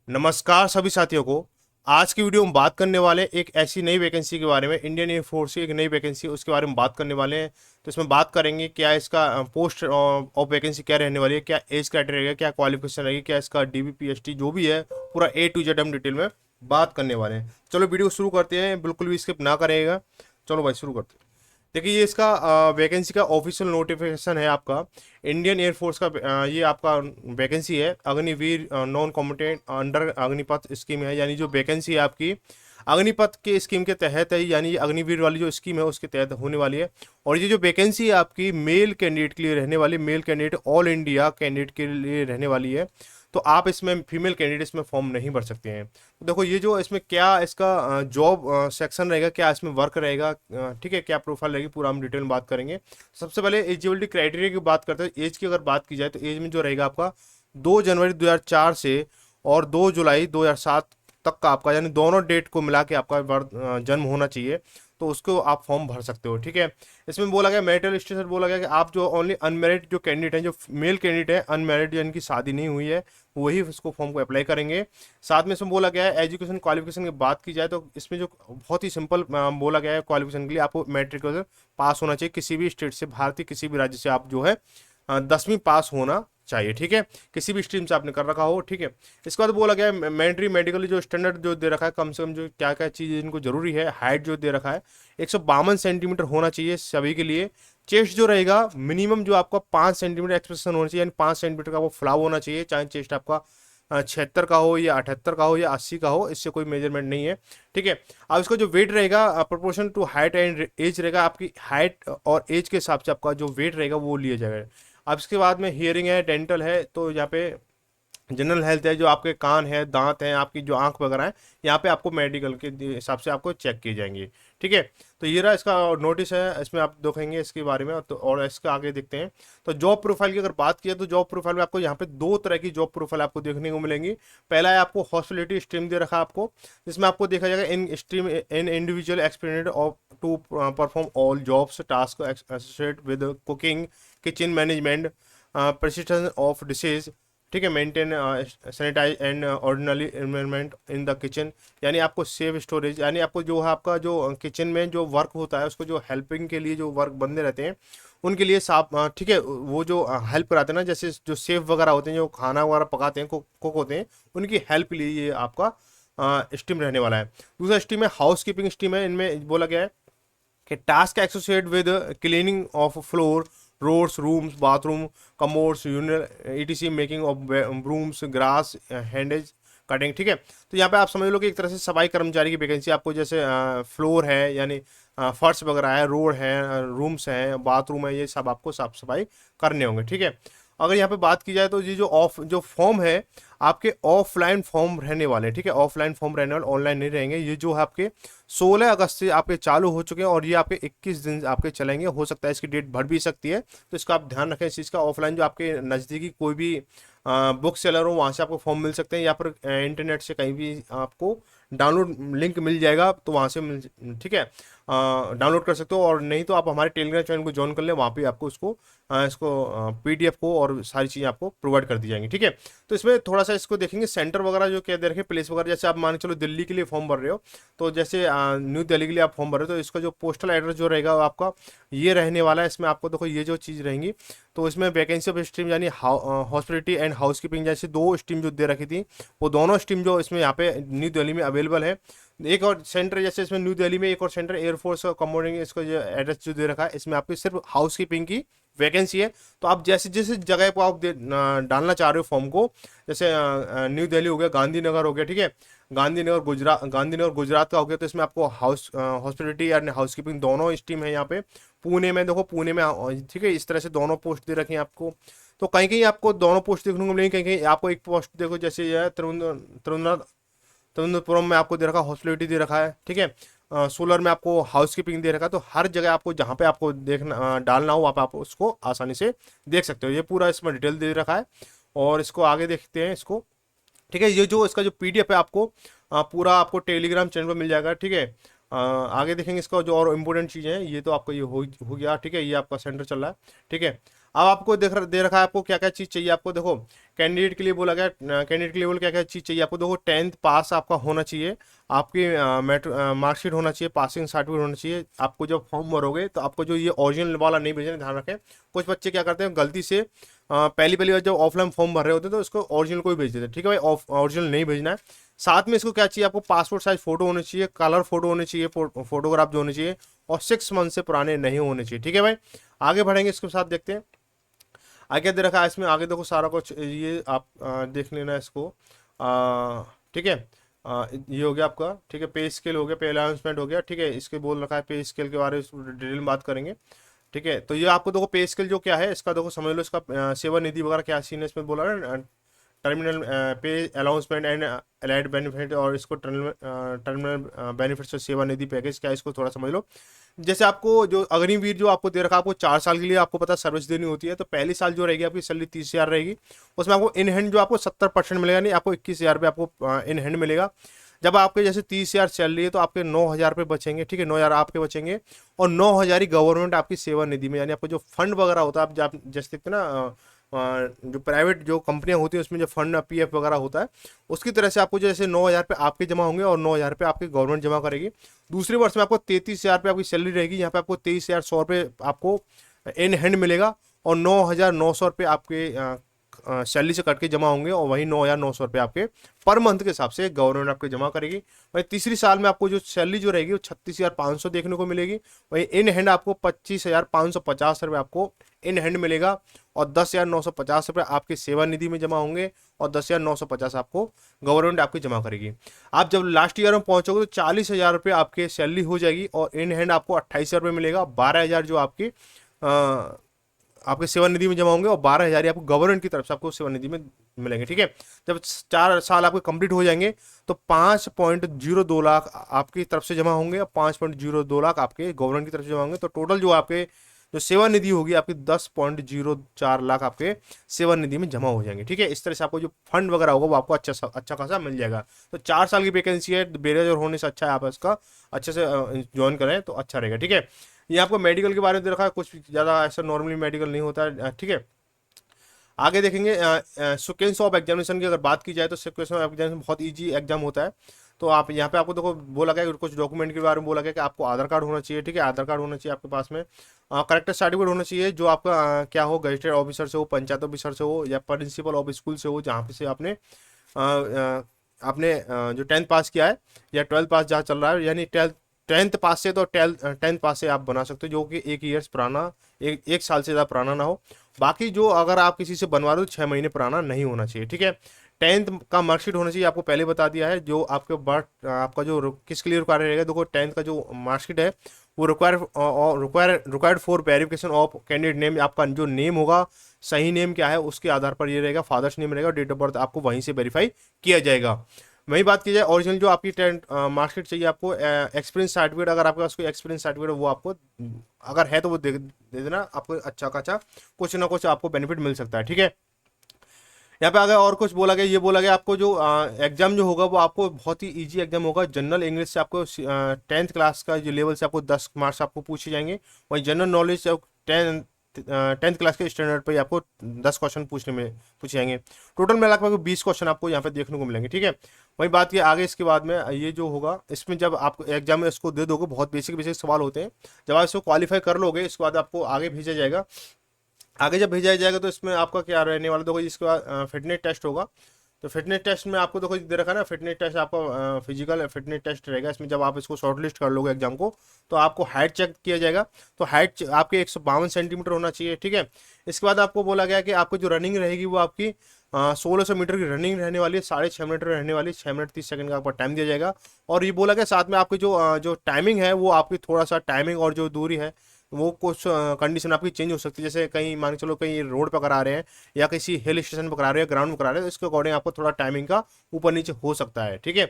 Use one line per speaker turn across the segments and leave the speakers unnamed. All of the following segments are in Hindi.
नमस्कार सभी साथियों को। आज की वीडियो में बात करने वाले हैं एक ऐसी नई वैकेंसी के बारे में। इंडियन एयरफोर्स की एक नई वैकेंसी, उसके बारे में बात करने वाले हैं। तो इसमें बात करेंगे क्या इसका पोस्ट ऑफ वैकेंसी क्या रहने वाली है, क्या एज क्राइटेरिया रहेगा, क्या क्वालिफिकेशन रहेगी, क्या इसका डीबीपीएसटी जो भी है पूरा ए टू जेड हम डिटेल में बात करने वाले हैं। चलो वीडियो शुरू करते हैं, बिल्कुल भी स्किप ना करेगा। चलो भाई शुरू करते हैं। देखिए ये इसका वैकेंसी का ऑफिशियल नोटिफिकेशन है आपका। इंडियन एयरफोर्स का ये आपका वैकेंसी है। Agniveer non combatant under Agnipath scheme है, यानी जो वैकेंसी है आपकी अग्निपथ के स्कीम के तहत है, यानी ये अग्निवीर वाली जो स्कीम है उसके तहत होने वाली है। और ये जो वैकेंसी है आपकी मेल कैंडिडेट के लिए रहने वाली, male candidate all India candidate के लिए रहने वाली है। तो आप इसमें फीमेल कैंडिडेट्स में फॉर्म नहीं भर सकते हैं। तो देखो ये जो इसमें क्या इसका जॉब सेक्शन रहेगा, क्या इसमें वर्क रहेगा, ठीक है, क्या प्रोफाइल रहेगी, पूरा हम डिटेल में बात करेंगे। सबसे पहले एलिजिबिलिटी क्राइटेरिया की बात करते हैं। एज की अगर बात की जाए तो एज में जो रहेगा आपका 2 जनवरी 2004 से और 2 जुलाई 2007 तक का आपका, यानी दोनों डेट को मिला के आपका जन्म होना चाहिए। तो उसको आप फॉर्म भर सकते हो, ठीक है। इसमें बोला गया मैरिटल स्टेटस, बोला गया कि आप जो ओनली अनमेरिड जो कैंडिडेट हैं, जो मेल कैंडिडेट है अनमेरिड जिनकी शादी नहीं हुई है, वही उसको फॉर्म को अप्लाई करेंगे। साथ में इसमें बोला गया है एजुकेशन क्वालिफिकेशन की बात की जाए तो इसमें जो बहुत ही सिंपल बोला गया है क्वालिफिकेशन के लिए, आपको मैट्रिक पास होना चाहिए किसी भी स्टेट से, भारतीय किसी भी राज्य से आप जो है 10वीं पास होना चाहिए, ठीक है, किसी भी स्ट्रीम से आपने कर रखा हो, ठीक है। इसके बाद बोला गया है मैंडेटरी मेडिकल जो स्टैंडर्ड जो दे रखा है, कम से कम जो क्या क्या चीज़ इनको जरूरी है, हाइट जो दे रखा है 152 सेंटीमीटर होना चाहिए सभी के लिए। चेस्ट जो रहेगा मिनिमम जो आपका 5 सेंटीमीटर एक्सप्रेशन होना चाहिए, यानी 5 सेंटीमीटर का वो फ्लाव होना चाहिए, चाहे चेस्ट आपका 76 का हो या 78 का हो या 80 का हो, इससे कोई मेजरमेंट नहीं है, ठीक है। अब इसका जो वेट रहेगा proportion to height and age रहेगा, आपकी हाइट और एज के हिसाब से आपका जो वेट रहेगा वो लिया जाएगा। अब इसके बाद में हियरिंग है, डेंटल है, तो यहाँ पे जनरल हेल्थ है, जो आपके कान है, दांत हैं, आपकी जो आंख वगैरह है, यहाँ पे आपको मेडिकल के हिसाब से आपको चेक किए जाएंगे, ठीक है। तो ये रहा इसका नोटिस है, इसमें आप देखेंगे इसके बारे में। तो और इसके आगे देखते हैं। तो जॉब प्रोफाइल की अगर बात की तो जॉब प्रोफाइल में आपको यहाँ पे दो तरह की जॉब प्रोफाइल आपको देखने को मिलेंगी। पहला है आपको हॉस्पिटलिटी स्ट्रीम दे रखा है आपको, जिसमें आपको देखा जाएगा in stream in individual experience of to perform all jobs task associate with cooking, kitchen management, precision of dishes, ठीक है, maintain sanitize and ordinary environment in the kitchen, यानी आपको सेफ स्टोरेज, यानी आपको जो है आपका जो किचन में जो वर्क होता है उसको जो हेल्पिंग के लिए जो वर्क बंदे रहते हैं उनके लिए साफ, ठीक है, वो जो हेल्प कराते हैं ना, जैसे जो सेफ वगैरह होते हैं जो खाना वगैरह पकाते हैं, कुक होते हैं, उनकी हेल्प के लिए ये आपका स्टीम रहने वाला है। दूसरा स्टीम है हाउस कीपिंग स्टीम है। इनमें बोला गया है कि task associate with cleaning of floor, roads, rooms, bathroom, commodes, unit ETC, making of brooms, grass, hedges, cutting, ठीक है। तो यहाँ पे आप समझ लो कि एक तरह से सफाई कर्मचारी की वैकेंसी आपको, जैसे फ्लोर है यानी फर्श वगैरह है, रोड है, रूम्स हैं, बाथरूम है, ये सब आपको साफ सफाई करने होंगे, ठीक है। अगर यहाँ पे बात की जाए तो ये जो फॉर्म है आपके ऑफलाइन फॉर्म रहने वाले, ठीक है, ऑफलाइन फॉर्म रहने वाले, ऑनलाइन नहीं रहेंगे। ये जो है आपके 16 अगस्त से आपके चालू हो चुके हैं और ये आपके 21 दिन आपके चलेंगे। हो सकता है इसकी डेट बढ़ भी सकती है, तो इसका आप ध्यान रखें इस चीज़ का। ऑफलाइन जो आपके नज़दीकी कोई भी बुक सेलर हो वहाँ से आपको फॉर्म मिल सकते हैं, या फिर इंटरनेट से कहीं भी आपको डाउनलोड लिंक मिल जाएगा, तो वहाँ से ठीक है, डाउनलोड कर सकते हो। और नहीं तो आप हमारे टेलीग्राम चैनल को ज्वाइन कर लें, वहाँ पे आपको इसको पीडीएफ को और सारी चीज़ें आपको प्रोवाइड कर दी जाएंगी, ठीक है। तो इसमें थोड़ा सा इसको देखेंगे सेंटर वगैरह जो क्या दे रखे, प्लेस वगैरह, जैसे आप मान के चलो दिल्ली के लिए फॉर्म भर रहे हो, तो जैसे न्यू दिल्ली के लिए आप फॉर्म भर रहे हो तो इसका जो पोस्टल एड्रेस जो रहेगा वो आपका ये रहने वाला है। इसमें आपको देखो ये जो चीज़ रहेंगी, तो इसमें वैकेंसी ऑफ स्ट्रीम यानी हॉस्पिटलिटी एंड हाउस कीपिंग जैसे दो स्ट्रीम जो दे रखी थी, वो दोनों स्ट्रीम जो इसमें यहाँ पे न्यू दिल्ली में अवेलेबल है। एक और सेंटर जैसे इसमें न्यू दिल्ली में एक और सेंटर एयरफोर्स कमोडिंग, इसका जो एड्रेस जो दे रखा है, इसमें आपकी सिर्फ हाउस कीपिंग की वैकेंसी है। तो आप जैसे जिस जगह को आप डालना चाह रहे हो फॉर्म को, जैसे न्यू दिल्ली हो गया, गांधीनगर हो गया, ठीक है, गांधीनगर गुजरात का हो गया, तो इसमें आपको हॉस्पिटलिटी या हाउस कीपिंग दोनों स्ट्रीम है यहाँ पे। पुणे में देखो, पुणे में ठीक है, इस तरह से दोनों पोस्ट दे रखी हैं आपको। तो कहीं कहीं आपको दोनों पोस्ट देखने को मिलेंगे, कहीं कहीं आपको एक पोस्ट देखो, जैसे ये है तिरुवनंतपुरम में आपको दे रखा हॉस्पिटलिटी दे रखा है, ठीक है, सोलर में आपको हाउस कीपिंग दे रखा है। तो हर जगह आपको जहाँ पे आपको देखना डालना हो वहाँ पे आप उसको आसानी से देख सकते हो। ये पूरा इसमें डिटेल दे रखा है। और इसको आगे देखते हैं इसको, ठीक है। ये जो इसका जो पीडीएफ है आपको पूरा आपको टेलीग्राम चैनल पर मिल जाएगा, ठीक है। आगे देखेंगे इसका जो और इम्पोर्टेंट चीज़ें हैं, ये तो आपको ये हो गया, ठीक है, ये आपका सेंटर चल रहा है, ठीक है। अब आपको दे रखा है आपको क्या क्या चीज़ चाहिए। आपको देखो कैंडिडेट के लिए बोला गया, कैंडिडेट के लिए बोला क्या क्या चीज़ चाहिए आपको। देखो 10th पास आपका होना चाहिए, आपकी मार्कशीट होना चाहिए, पासिंग सर्टिफिकेट होना चाहिए। आपको जब फॉर्म भरोगे तो आपको जो ये ओरिजिनल वाला नहीं भेजना, ध्यान रखें। कुछ बच्चे क्या करते हैं गलती से पहली पहली बार जब ऑफलाइन फॉर्म भर रहे होते हैं तो उसको ओरिजिनल को ही भेज देते हैं। ठीक है भाई, ओरिजिनल नहीं भेजना है। साथ में इसको क्या चाहिए आपको, पासपोर्ट साइज फोटो होनी चाहिए, कलर फोटो होनी चाहिए, फोटोग्राफ जो होने चाहिए, और 6 मंथ से पुराने नहीं होने चाहिए। ठीक है भाई, आगे बढ़ेंगे इसके साथ, देखते हैं आगे दे रखा है इसमें। आगे देखो सारा कुछ ये आप देख लेना इसको। ठीक है, ये हो गया आपका। ठीक है, पे स्केल हो गया, पे अनाउंसमेंट हो गया। ठीक है, इसके बोल रखा है पे स्केल के बारे में डिटेल में बात करेंगे। ठीक है, तो ये आपको देखो पे स्केल जो क्या है इसका, देखो समझ लो इसका सेवा निधि वगैरह क्या सीन है इसमें बोला है। टर्मिनल पे अलाउंसमेंट एंड एलाइड बेनिफिट, और इसको टर्मिनल बेनिफिट्स और सेवा निधि पैकेज क्या है इसको थोड़ा समझ लो। जैसे आपको जो अग्निवीर जो आपको दे रखा है, आपको 4 साल के लिए आपको पता सर्विस देनी होती है। तो पहली साल जो रहेगी आपकी सैलरी 30,000 रहेगी, उसमें आपको इन हैंड जो आपको 70% मिलेगा, नहीं आपको 21,000 रुपये आपको इन हैंड मिलेगा। जब आपके जैसे 30,000 सैलरी है तो आपके 9,000 रुपये बचेंगे। ठीक है, 9,000 आपके बचेंगे, और 9,000 ही गवर्नमेंट आपकी सेवा निधि में, यानी आपको जो फंड वगैरह होता है, आप जैसे देखते हैं ना जो प्राइवेट जो कंपनियां होती हैं उसमें जो फंड पीएफ वगैरह होता है, उसकी तरह से आपको जैसे 9,000 रुपये आपके जमा होंगे और 9,000 रुपये आपकी गवर्नमेंट जमा करेगी। दूसरे वर्ष में आपको 33,000 रुपये आपकी सैलरी रहेगी, यहाँ पे आपको 23,100 रुपये आपको इन हैंड मिलेगा, और 9,900 रुपये आपके सैलरी से कट के जमा होंगे, और वही 9,900 रुपये आपके पर मंथ के हिसाब से गवर्नमेंट आपको जमा करेगी। वही तीसरी साल में आपको जो सैलरी जो रहेगी वो 36,500 देखने को मिलेगी। वही इन हैंड आपको 25,550 रुपये आपको इन हैंड मिलेगा, और 10,950 रुपये आपके सेवा निधि में जमा होंगे, और 10,950 आपको गवर्नमेंट आपकी जमा करेगी। आप जब लास्ट ईयर में पहुंचोगे तो 40,000 रुपये आपके सैलरी हो जाएगी, और इन हैंड आपको 28,000 रुपये मिलेगा। 12,000 जो आपके सेवा निधि में जमा होंगे, और 12,000 आपको गवर्नमेंट की तरफ से आपको सेवा निधि में मिलेंगे। ठीक है, जब 4 साल आपके कंप्लीट हो जाएंगे तो 5.02 लाख आपकी तरफ से जमा होंगे, और 5.02 लाख आपके गवर्नमेंट की तरफ से जमा होंगे। तो टोटल जो आपके जो सेवा निधि होगी आपकी 10.04 लाख आपके सेवा निधि में जमा हो जाएंगे। ठीक है, इस तरह से आपको जो फंड वगैरह होगा वो आपको अच्छा खासा मिल जाएगा। तो 4 साल की वैकेंसी है, बेरोजगार होने से अच्छा है आप इसका अच्छे से ज्वाइन करें तो अच्छा रहेगा। ठीक है, ये आपको मेडिकल के बारे में दे रखा है, कुछ ज़्यादा ऐसा नॉर्मली मेडिकल नहीं होता है। ठीक है, आगे देखेंगे सिक्वेंस ऑफ एग्जामिनेशन की अगर बात की जाए तो सिक्वेंस ऑफ एग्जामिनेशन बहुत इजी एग्जाम होता है। तो आप यहाँ पे आपको देखो बोला गया कुछ डॉक्यूमेंट के बारे में बोला गया कि आपको आधार कार्ड होना चाहिए। ठीक है, आधार कार्ड होना चाहिए आपके पास में, करेक्टर सर्टिफिकेट होना चाहिए जो आपका क्या हो, गजिस्ट्रेड ऑफिसर से हो, पंचायत ऑफिसर से हो, या प्रिंसिपल ऑफ स्कूल से हो जहाँ पे से आपने जो 10th पास किया है या 12th पास जहाँ चल रहा है, यानी 10th पास से तो 10th पास से आप बना सकते हो, जो कि 1 ईयर्स पुराना, एक साल से ज़्यादा पुराना ना हो। बाकी जो अगर आप किसी से बनवा रहे हो 6 महीने पुराना नहीं होना चाहिए। ठीक है, 10th का मार्कशीट होना चाहिए, आपको पहले बता दिया है। जो आपके बर्थ आपका जो किसके लिए रिक्वायर रहेगा, देखो 10th का जो मार्कशीट है वो required for verification of candidate name. आपका जो नेम होगा, सही नेम क्या है उसके आधार पर ये रहेगा, फादर्स नेम रहेगा, डेट ऑफ बर्थ आपको वहीं से वेरीफाई किया जाएगा। वही बात की जाए ओरिजिनल जो आपकी 10th मार्कशीट चाहिए आपको, एक्सपीरियंस सर्टिफिकेट अगर आपके पास कोई एक्सपीरियंस सर्टिफिकेट वो आपको अगर है तो वो दे देना, आपको अच्छा खासा कुछ ना कुछ आपको बेनिफिट मिल सकता है। ठीक है, यहाँ पे अगर और कुछ बोला गया, ये बोला गया आपको जो एग्जाम जो होगा वो आपको बहुत ही इजी एग्जाम होगा। जनरल इंग्लिश से आपको 10th क्लास का जो लेवल से आपको 10 मार्क्स आपको पूछे जाएंगे। वहीं जनरल नॉलेज से 10th क्लास के स्टैंडर्ड पर आपको 10 क्वेश्चन पूछे जाएंगे। टोटल मिला के 20 क्वेश्चन आपको यहाँ पे देखने को मिलेंगे। ठीक है, वही बात की आगे इसके बाद में ये जो होगा इसमें जब आप एग्जाम में इसको दे दोगे, बहुत बेसिक बेसिक सवाल होते हैं। जब आप इसको क्वालिफाई कर लोगे इसके बाद आपको आगे भेजा जाएगा। आगे जब भेजा जाएगा तो इसमें आपका क्या रहने वाला, देखो इसके बाद फिटनेस टेस्ट होगा। तो फिटनेस टेस्ट में आपको देखो दे रखा है ना, फिटनेस टेस्ट आपका फिजिकल फिटनेस टेस्ट रहेगा। इसमें जब आप इसको शॉर्टलिस्ट कर लोगे एग्जाम को तो आपको हाइट चेक किया जाएगा। तो हाइट आपके 152 सेंटीमीटर होना चाहिए। ठीक है, इसके बाद आपको बोला गया कि आपको जो रनिंग रहेगी वो आपकी 1600 मीटर की रनिंग रहने वाली है, 6.5 मिनट रहने वाली, 6 मिनट 30 सेकंड का आपको टाइम दिया जाएगा। और ये बोला गया साथ में आपकी जो टाइमिंग है वो आपकी थोड़ा सा टाइमिंग और जो दूरी है वो कुछ कंडीशन आपकी चेंज हो सकती है। जैसे कहीं मान के चलो कहीं रोड पर करा रहे हैं या किसी हिल स्टेशन पर करा रहे हैं, ग्राउंड में करा रहे हैं, तो इसके अकॉर्डिंग आपको थोड़ा टाइमिंग का ऊपर नीचे हो सकता है। ठीक है,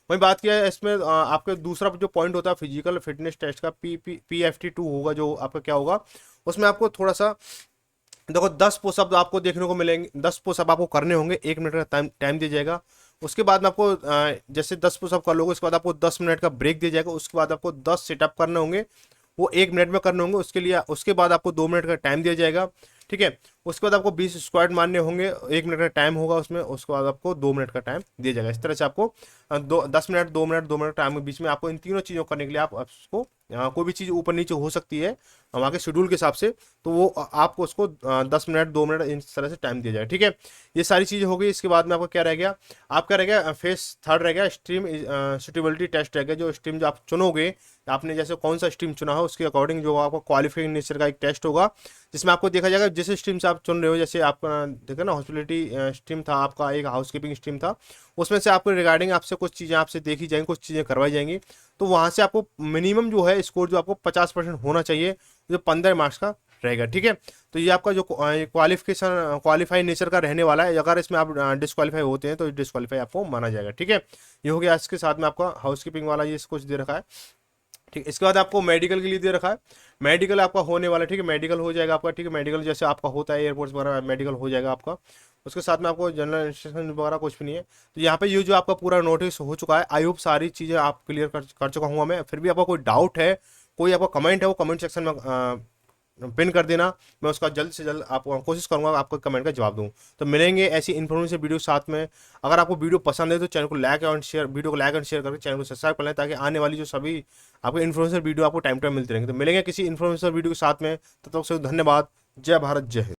वही बात किया है इसमें आपके दूसरा जो पॉइंट होता है फिजिकल फिटनेस टेस्ट का PFT2 होगा, जो आपका क्या होगा उसमें आपको थोड़ा सा देखो 10 पुशअप आपको देखने को मिलेंगे। 10 पुशअप आपको करने होंगे, 1 मिनट का टाइम दिया जाएगा। उसके बाद में आपको जैसे 10 पुशअप कर लोगे उसके बाद आपको 10 मिनट का ब्रेक दिया जाएगा। उसके बाद आपको 10 सेटअप करने होंगे, वो 1 मिनट में करने होंगे। उसके बाद आपको 2 मिनट का टाइम दिया जाएगा। ठीक है। उसके बाद आपको 20 स्क्वाट मारने होंगे, 1 मिनट का टाइम होगा उसमें, उसके बाद आपको 2 मिनट का टाइम दिया जाएगा। इस तरह से आपको 10 मिनट 2 मिनट 2 मिनट टाइम के बीच में आपको इन तीनों चीज़ों को करने के लिए आप उसको कोई भी चीज़ ऊपर नीचे हो सकती है वहाँ के शेड्यूल के हिसाब से, तो वो आपको उसको 10 मिनट 2 मिनट इस तरह से टाइम दिया जाएगा। ठीक है, ये सारी चीज़ें हो गई। इसके बाद में आपको क्या रह गया, आपका रह गया फेस थर्ड रह गया स्ट्रीम सुटेबिलिटी टेस्ट रह गया। जो स्ट्रीम जो आप चुनोगे, आपने जैसे कौन सा स्ट्रीम चुना हो उसके अकॉर्डिंग जो आपका क्वालिफाइंग नेचर का एक टेस्ट होगा, जिसमें आपको देखा जाएगा जिस स्ट्रीम से आप चुन रहे हो। जैसे आपका देखा ना, हॉस्पिटलिटी स्ट्रीम था आपका, एक हाउसकीपिंग स्ट्रीम था, उसमें से आपको रिगार्डिंग आपसे कुछ चीज़ें आपसे देखी जाएंगी, कुछ चीज़ें करवाई जाएंगी। तो वहाँ से आपको मिनिमम जो है स्कोर जो आपको 50% होना चाहिए, जो 15 मार्क्स का रहेगा। ठीक है, तो ये आपका जो क्वालिफिकेशन क्वालिफाई नेचर का रहने वाला है। अगर इसमें आप डिस्क्वालीफाई होते हैं तो डिस्क्वालीफाई आपको माना जाएगा। ठीक है, ये हो गया। इसके साथ में आपका हाउसकीपिंग वाला ये कुछ दे रखा है। ठीक है, इसके बाद आपको मेडिकल के लिए दे रखा है। मेडिकल आपका होने वाला है, ठीक है, मेडिकल हो जाएगा आपका। ठीक है, मेडिकल जैसे आपका होता है एयरपोर्ट्स वगैरह, मेडिकल हो जाएगा आपका। उसके साथ में आपको जनरल इंस्ट्रक्शन वगैरह कुछ भी नहीं है। तो यहाँ पे ये जो आपका पूरा नोटिस हो चुका है, आई होप सारी चीज़ें आप क्लियर कर चुका हूँ मैं। फिर भी आपका कोई डाउट है, कोई आपका कमेंट है, वो कमेंट सेक्शन में पिन कर देना। मैं उसका जल्द से जल्द आप कोशिश करूंगा आपको कमेंट का जवाब दूं। तो मिलेंगे ऐसी इन्फॉर्मेटिव वीडियो साथ में। अगर आपको वीडियो पसंद है तो चैनल को लाइक एंड शेयर, वीडियो को लाइक एंड शेयर करके चैनल को सब्सक्राइब कर लें, ताकि आने वाली जो सभी आपको इन्फॉर्मेटिव वीडियो आपको टाइम टाइम मिलती रहेंगे। तो मिलेंगे किसी इन्फॉर्मेटिव वीडियो के साथ में, तब तक से धन्यवाद। जय भारत, जय हिंद।